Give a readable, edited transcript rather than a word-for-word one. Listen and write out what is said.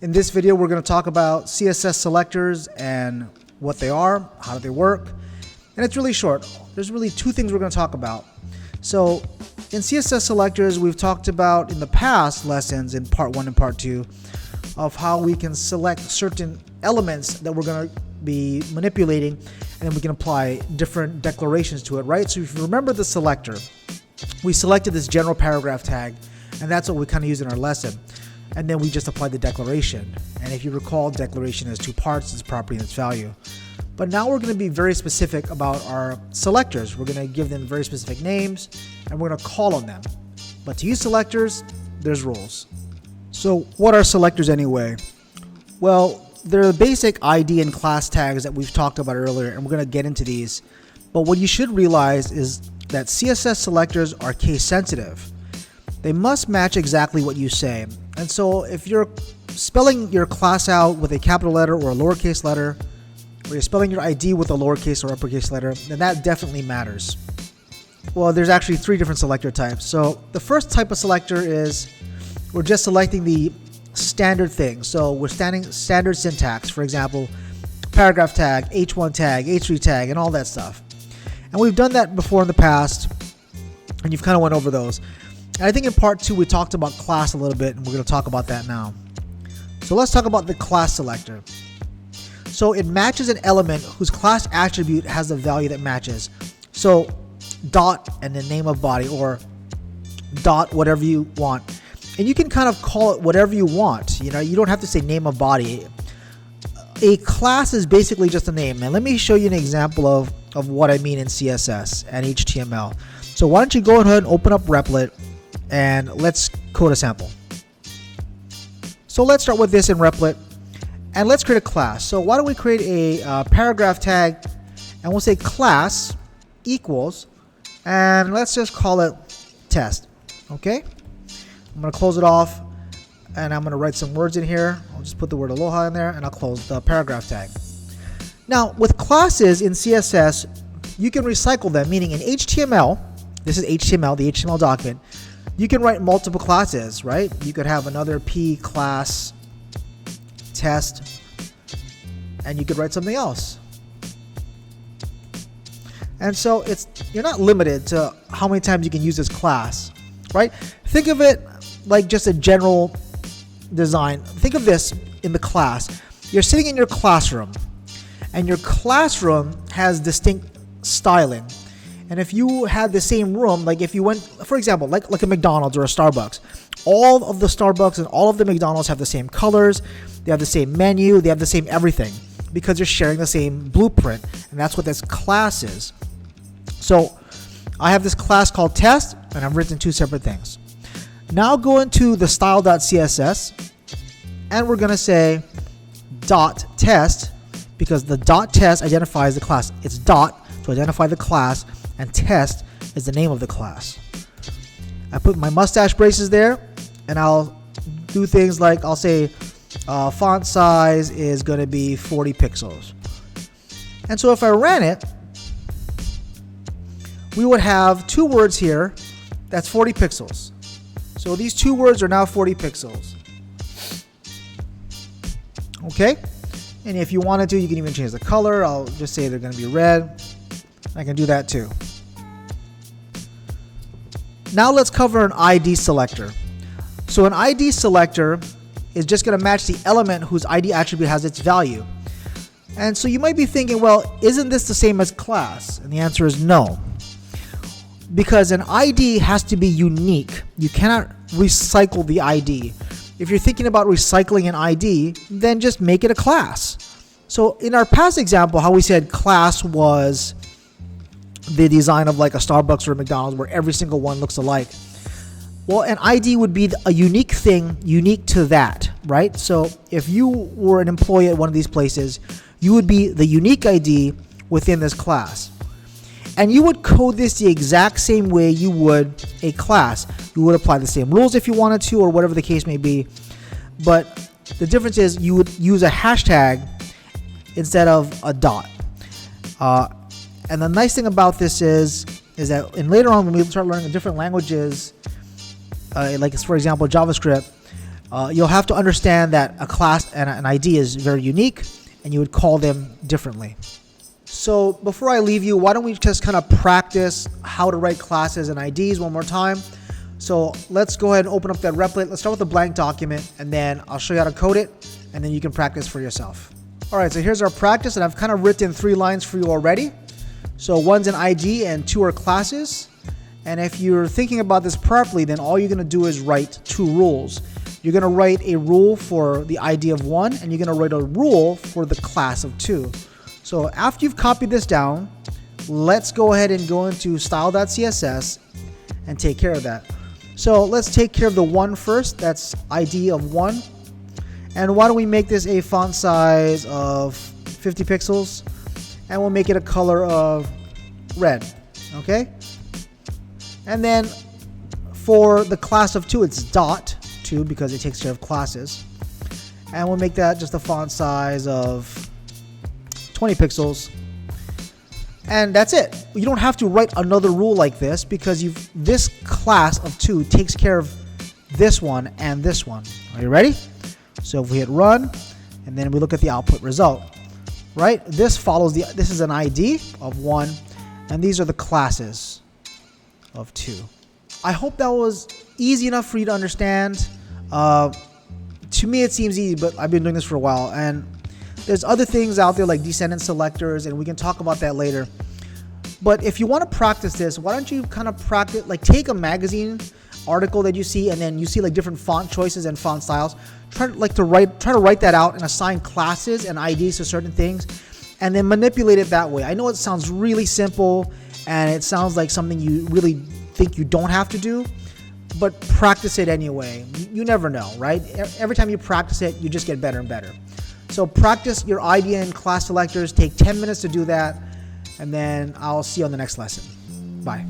In this video, we're going to talk about CSS selectors and what they are, how do they work, and it's really short. There's really two things we're going to talk about. So in CSS selectors, we've talked about in the past lessons in part 1 and part 2 of how we can select certain elements that we're going to be manipulating, and then we can apply different declarations to it, right? So if you remember the selector, we selected this general paragraph tag, and that's what we kind of use in our lesson. And then we just applied the declaration. And if you recall, declaration has two parts, its property and its value. But now we're going to be very specific about our selectors. We're going to give them very specific names, and we're going to call on them. But to use selectors, there's rules. So what are selectors anyway? Well, they're the basic ID and class tags that we've talked about earlier, and we're going to get into these. But what you should realize is that CSS selectors are case sensitive. They must match exactly what you say. And so if you're spelling your class out with a capital letter or a lowercase letter, or you're spelling your ID with a lowercase or uppercase letter, then that definitely matters. Well, there's actually 3 different selector types. So the first type of selector is we're just selecting the standard thing. So we're standard syntax, for example, paragraph tag, H1 tag, H3 tag, and all that stuff. And we've done that before in the past, and you've kind of went over those. And I think in part 2 we talked about class a little bit, and we're going to talk about that now. So let's talk about the class selector. So it matches an element whose class attribute has the value that matches. So dot and the name of body, or dot whatever you want. And you can kind of call it whatever you want. You know, you don't have to say name of body. A class is basically just a name. And let me show you an example of what I mean in CSS and HTML. So why don't you go ahead and open up Replit, and let's code a sample. So let's start with this in Replit, and let's create a class. So why don't we create a paragraph tag, and we'll say class equals, and let's just call it test. Okay, I'm going to close it off, and I'm going to write some words in here. I'll just put the word aloha in there, and I'll close the paragraph tag. Now with classes in CSS, you can recycle them, meaning in HTML, this is HTML, the HTML document, you can write multiple classes, right? You could have another P class test, and you could write something else. And so you're not limited to how many times you can use this class, right? Think of it like just a general design. Think of this in the class. You're sitting in your classroom, and your classroom has distinct styling. And if you had the same room, like if you went, for example, like a McDonald's or a Starbucks, all of the Starbucks and all of the McDonald's have the same colors, they have the same menu, they have the same everything, because you're sharing the same blueprint, and that's what this class is. So I have this class called test, and I've written 2 separate things. Now go into the style.css, and we're going to say dot test, because the dot test identifies the class. It's dot to identify the class, and test is the name of the class. I put my mustache braces there, and I'll do things like I'll say font size is going to be 40 pixels. And so if I ran it, we would have 2 words here that's 40 pixels. So these 2 words are now 40 pixels. Okay? And if you wanted to, you can even change the color. I'll just say they're going to be red. I can do that too. Now let's cover an ID selector. So an ID selector is just going to match the element whose ID attribute has its value. And so you might be thinking, well, isn't this the same as class? And the answer is no. Because an ID has to be unique. You cannot recycle the ID. If you're thinking about recycling an ID, then just make it a class. So in our past example, how we said class was the design of like a Starbucks or a McDonald's where every single one looks alike. Well, an ID would be a unique thing, unique to that, right? So if you were an employee at one of these places, you would be the unique ID within this class. And you would code this the exact same way you would a class. You would apply the same rules if you wanted to, or whatever the case may be. But the difference is you would use a hashtag instead of a dot. And the nice thing about this is that later on when we start learning different languages, like for example JavaScript, You'll have to understand that a class and an ID is very unique, and you would call them differently. So before I leave you, why don't we just kind of practice how to write classes and IDs one more time. So let's go ahead and open up that Replit. Let's start with a blank document, and then I'll show you how to code it, and then you can practice for yourself. All right, so here's our practice, and I've kind of written 3 lines for you already. So one's an ID and 2 are classes. And if you're thinking about this properly, then all you're going to do is write 2 rules. You're going to write a rule for the ID of 1, and you're going to write a rule for the class of 2. So after you've copied this down, let's go ahead and go into style.css and take care of that. So let's take care of the 1 first. That's ID of 1. And why don't we make this a font size of 50 pixels, and we'll make it a color of red, okay? And then for the class of 2, it's dot 2 because it takes care of classes. And we'll make that just a font size of 20 pixels. And that's it. You don't have to write another rule like this because this class of 2 takes care of this one and this one. Are you ready? So if we hit run, and then we look at the output result, right? This is an ID of 1, and these are the classes of 2. I hope that was easy enough for you to understand. To me it seems easy, but I've been doing this for a while, and there's other things out there like descendant selectors, and we can talk about that later. But if you want to practice this, why don't you kind of practice, like take a magazine article that you see, and then you see like different font choices and font styles. Try to write that out and assign classes and IDs to certain things, and then manipulate it that way. I know it sounds really simple, and it sounds like something you really think you don't have to do, but practice it anyway. You never know, right? Every time you practice it, you just get better and better. So practice your ID and class selectors. Take 10 minutes to do that, and then I'll see you on the next lesson. Bye.